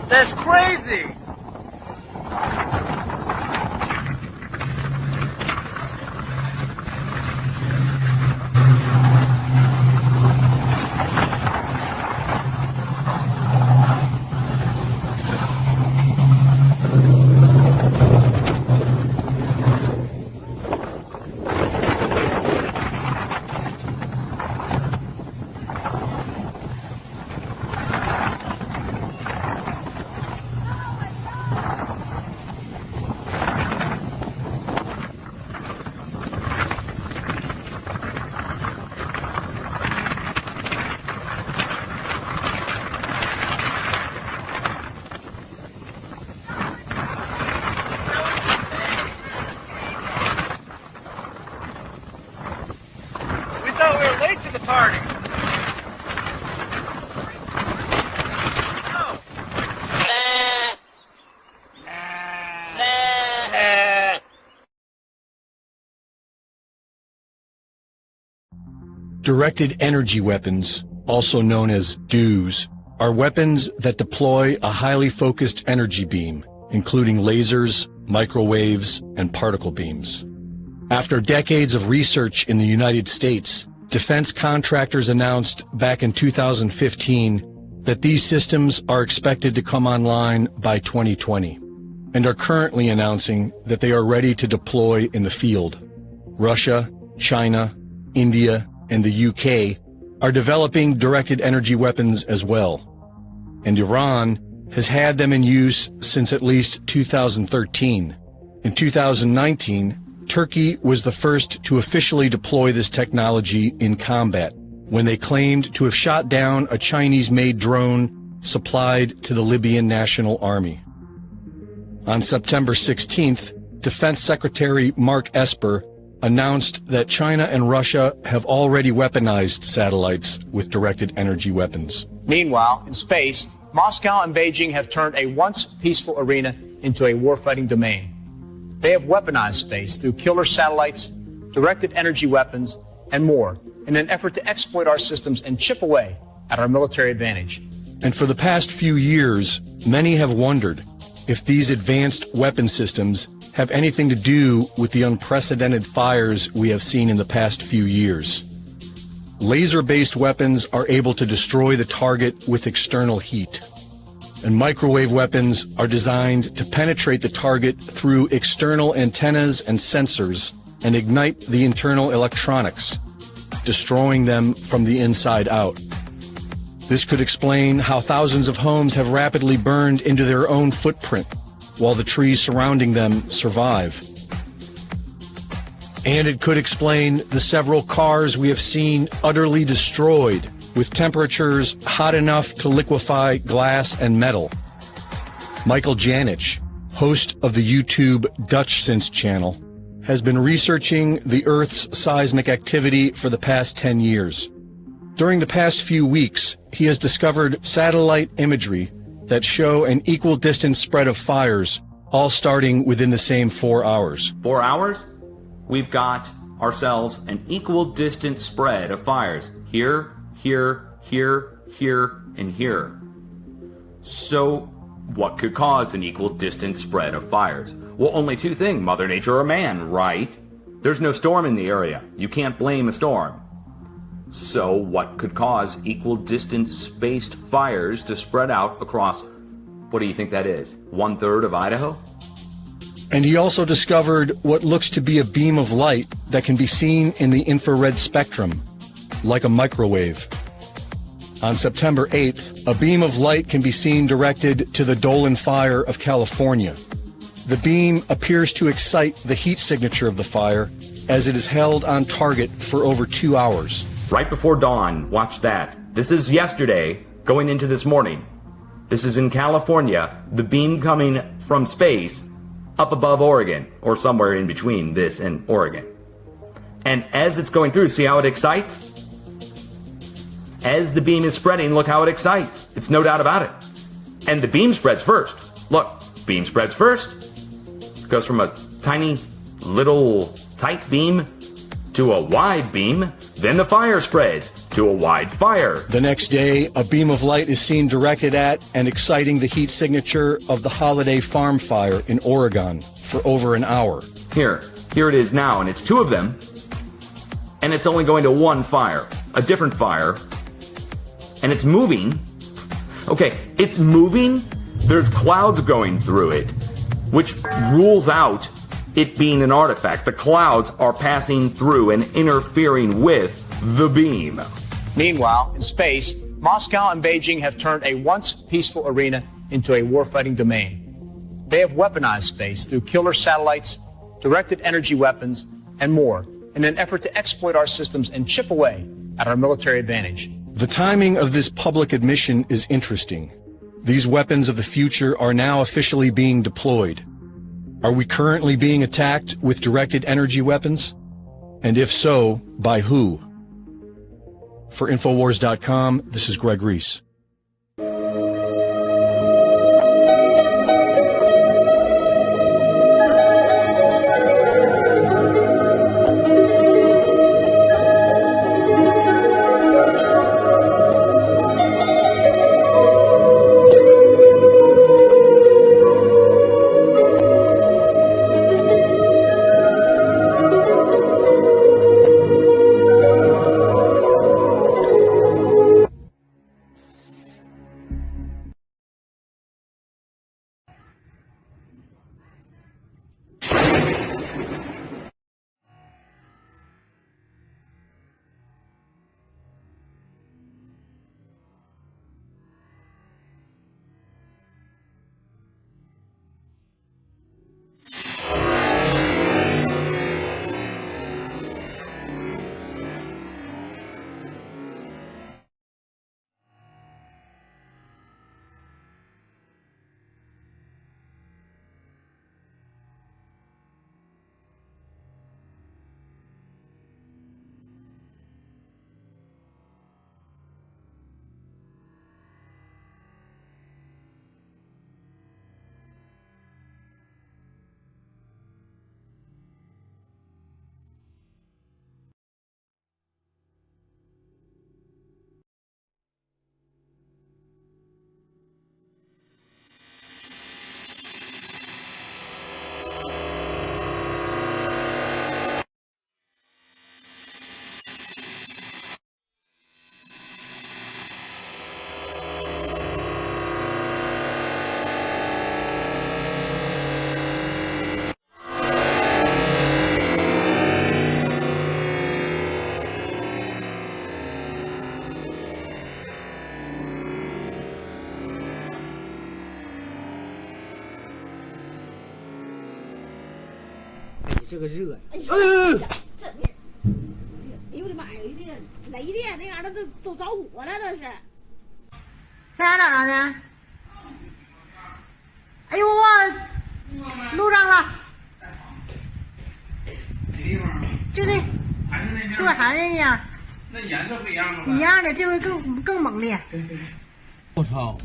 That's crazy! Late to the party. Oh. Directed energy weapons, also known as D.E.Ws, are weapons that deploy a highly focused energy beam, including lasers, microwaves, and particle beams. After decades of research in the United States, defense contractors announced back in 2015 that these systems are expected to come online by 2020, and are currently announcing that they are ready to deploy in the field. Russia, China, India, and the UK are developing directed energy weapons as well. And Iran has had them in use since at least 2013. In 2019, Turkey was the first to officially deploy this technology in combat, when they claimed to have shot down a Chinese-made drone supplied to the Libyan National Army. On September 16th, Defense Secretary Mark Esper announced that China and Russia have already weaponized satellites with directed energy weapons. Meanwhile, in space, Moscow and Beijing have turned a once peaceful arena into a warfighting domain. They have weaponized space through killer satellites, directed energy weapons, and more in an effort to exploit our systems and chip away at our military advantage. And for the past few years, many have wondered if these advanced weapon systems have anything to do with the unprecedented fires we have seen in the past few years. Laser-based weapons are able to destroy the target with external heat, and microwave weapons are designed to penetrate the target through external antennas and sensors and ignite the internal electronics, destroying them from the inside out. This could explain how thousands of homes have rapidly burned into their own footprint, while the trees surrounding them survive. And it could explain the several cars we have seen utterly destroyed, with temperatures hot enough to liquefy glass and metal. Michael Janich, host of the YouTube Dutch Since channel, has been researching the Earth's seismic activity for the past 10 years. During the past few weeks, he has discovered satellite imagery that show an equal distance spread of fires, all starting within the same 4 hours. 4 hours? We've got ourselves an equal distance spread of fires. Here, here, here, here, and here. So, what could cause an equal distance spread of fires? Well, only two things, Mother Nature or man, right? There's no storm in the area. You can't blame a storm. So, what could cause equal distance spaced fires to spread out across, what do you think that is? 1/3 of Idaho? And he also discovered what looks to be a beam of light that can be seen in the infrared spectrum, like a microwave. On September 8th, a beam of light can be seen directed to the Dolan Fire of California. The beam appears to excite the heat signature of the fire as it is held on target for over 2 hours. Right before dawn, watch that. This is yesterday, going into this morning. This is in California, the beam coming from space up above Oregon, or somewhere in between this and Oregon. And as it's going through, see how it excites? As the beam is spreading, look how it excites. It's no doubt about it. And the beam spreads first. Look, beam spreads first. It goes from a tiny, little, tight beam to a wide beam. Then the fire spreads into a wide fire. The next day, a beam of light is seen directed at and exciting the heat signature of the Holiday Farm Fire in Oregon for over an hour. Here it is now, and it's two of them, and it's only going to one fire, a different fire, and it's moving. Okay, it's moving, there's clouds going through it, which rules out it being an artifact. The clouds are passing through and interfering with the beam. Meanwhile, in space, Moscow and Beijing have turned a once peaceful arena into a warfighting domain. They have weaponized space through killer satellites, directed energy weapons, and more in an effort to exploit our systems and chip away at our military advantage. The timing of this public admission is interesting. These weapons of the future are now officially being deployed. Are we currently being attacked with directed energy weapons? And if so, by who? For Infowars.com, this is Greg Reese.这个热呀！哎呦，这面，哎呦我的妈呀！雷的那嘎达都着火了，都是。在哪找着呢？哎呦我路上了。哪地方？就这，还是那样。对，还是那样。那颜色不一样吗？一样的，这回更猛烈。我操！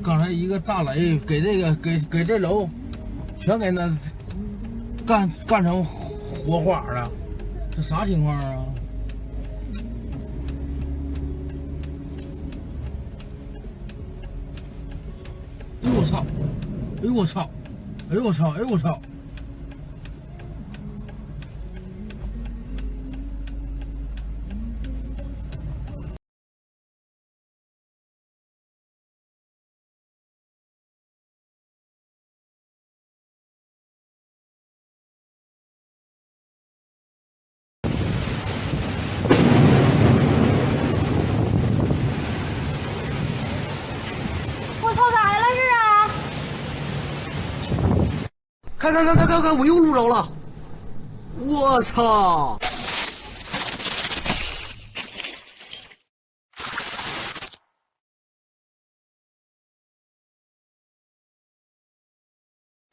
刚才一个大雷给这个给这楼全给那干成火花了，这啥情况啊？哎呦我操！哎呦我操！哎呦我操！哎呦我操！看，我又录着了！我操！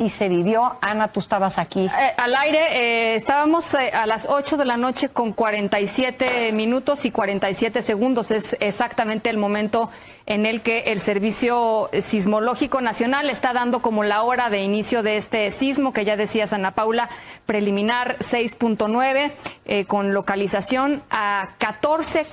y se vivió. Ana, tú estabas aquí. Al aire, estábamos a las 8 de la noche con 47 minutos y 47 segundos. Es exactamente el momento en el que el Servicio Sismológico Nacional está dando como la hora de inicio de este sismo, que ya decías, Ana Paula, preliminar 6.9, con localización a 14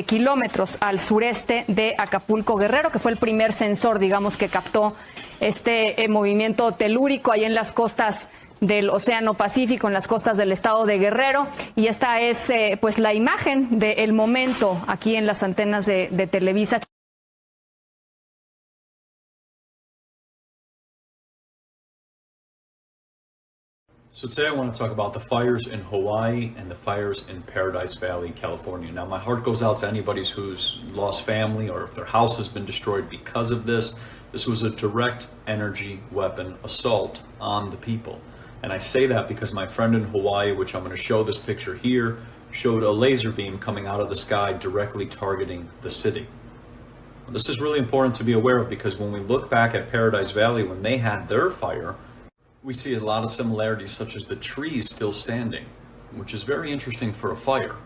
kilómetros al sureste de Acapulco, Guerrero, que fue el primer sensor, digamos, que captó este movimiento telúrico ahí en las costas del Océano Pacífico, en las costas del estado de Guerrero. Y esta es pues la imagen del momento aquí en las antenas de Televisa. So today I want to talk about the fires in Hawaii and the fires in Paradise Valley, California. Now my heart goes out to anybody who's lost family or if their house has been destroyed because of this. This was a direct energy weapon assault on the people. And I say that because my friend in Hawaii, which I'm going to show this picture here, showed a laser beam coming out of the sky directly targeting the city. This is really important to be aware of because when we look back at Paradise Valley, when they had their fire, we see a lot of similarities, such as the trees still standing, which is very interesting for a fire.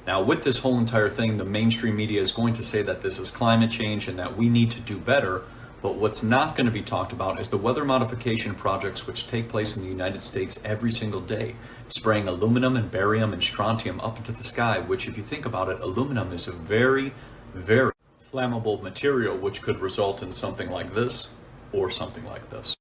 Now, with this whole entire thing, the mainstream media is going to say that this is climate change and that we need to do better. But what's not going to be talked about is the weather modification projects which take place in the United States every single day, spraying aluminum and barium and strontium up into the sky, which, if you think about it, aluminum is a very, very flammable material, which could result in something like this or something like this.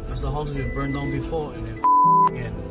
That's the houses been burned down before and then again.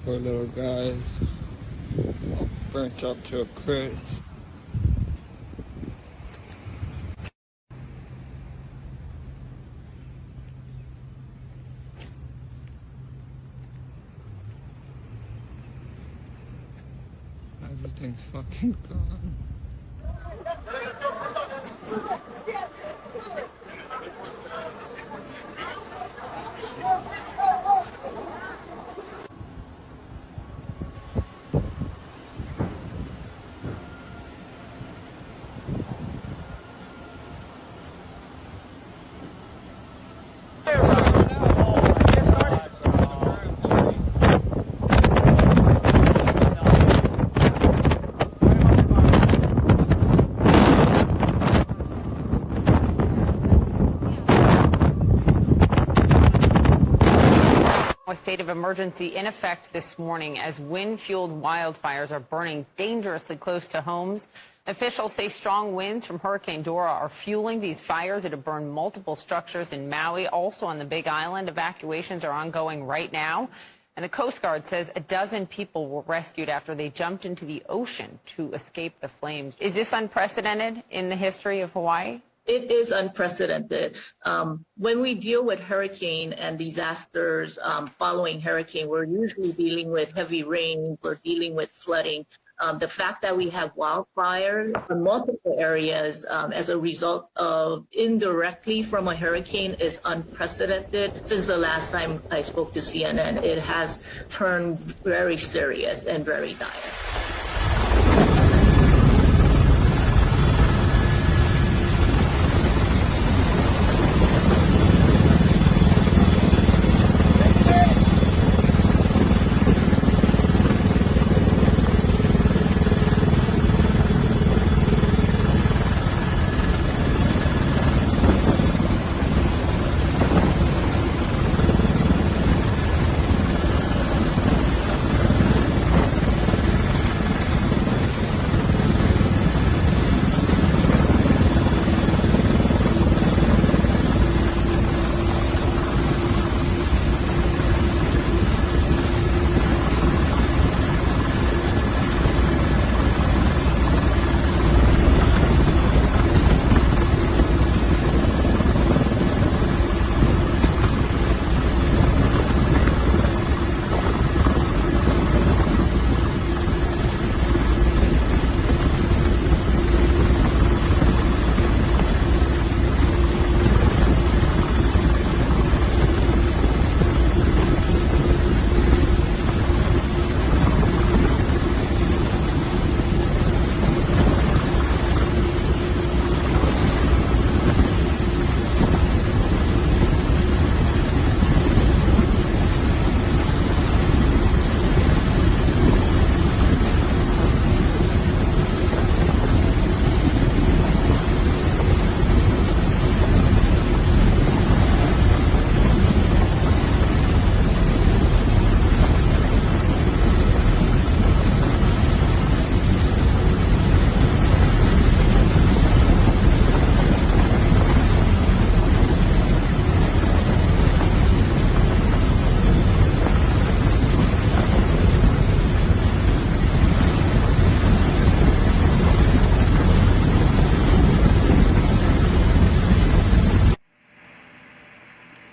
Poor little guys, all burnt up to a crisp. Everything's fucking gone. state of emergency in effect this morning as wind-fueled wildfires are burning dangerously close to homes. Officials say strong winds from Hurricane Dora are fueling these fires that have burned multiple structures in Maui, also on the Big Island. Evacuations are ongoing right now. And the Coast Guard says a dozen people were rescued after they jumped into the ocean to escape the flames. Is this unprecedented in the history of Hawaii? It is unprecedented. When we deal with hurricane and disasters following hurricane, we're usually dealing with heavy rain, we're dealing with flooding. The fact that we have wildfires in multiple areas as a result of indirectly from a hurricane is unprecedented. Since the last time I spoke to CNN, it has turned very serious and very dire.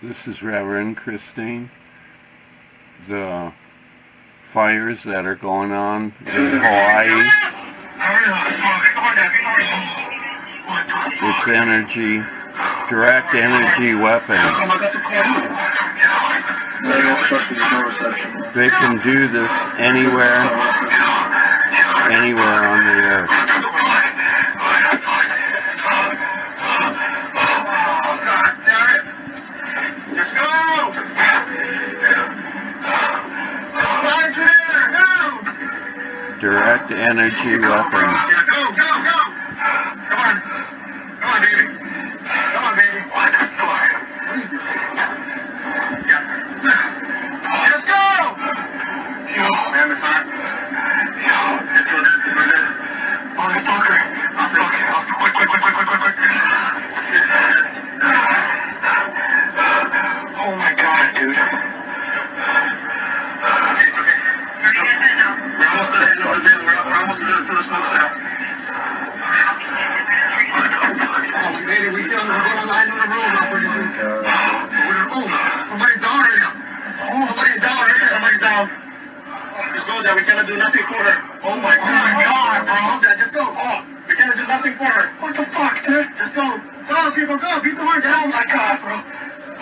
This is Reverend Christine. The fires that are going on in Hawaii. It's energy, direct energy weapons. They can do this anywhere on the earth. Direct energy weapons. Go, go, go! Come on. Come on, baby. Come on, baby. What the fuck? What is this? Let's go! Yo, man, it's hot. Yo, let's go, dude. Motherfucker. Quick. Oh my god, dude. It's okay. We're almost to the end of the day. We're almost to the smoke now. Oh, we made it. We still have to go online in the room now pretty soon. Oh, somebody's down right now. Oh, somebody's down right there. Somebody's down. Just go there. We cannot do nothing for her. Oh my god, bro. Just go. Oh, we cannot do nothing for her. What the fuck, dude? Just go. Go, people, go. Beat the horn down. Oh my god, bro.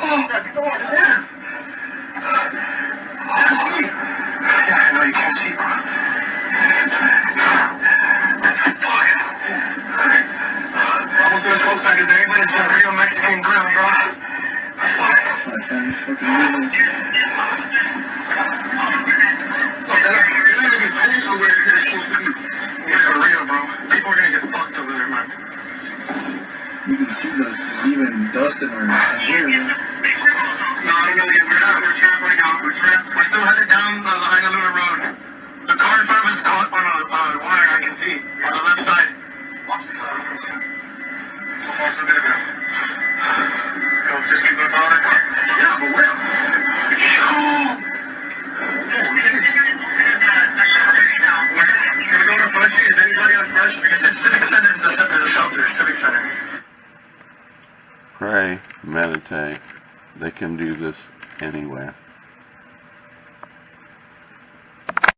Oh, beat the horn. Just go. I can't see. Yeah, I know you can't see, bro. What the fuck? We're almost to the smoke side today, but it's a real Mexican grill, bro. Fuck. Yeah, for real, bro. People are gonna get fucked over there, man. You can see there's even dust in our hair. No, we're trapped right now. We're trapped. We're still headed down the Honolulu Road. The car in front of us caught on a wire, I can see, on the left side. Watch the side. Just keep going follow that car. Yeah, but where? Can we go to Freshie? Is anybody on Fresh? Because it's Civic Center is a shelter. Civic Center. Pray, meditate. They can do this anywhere.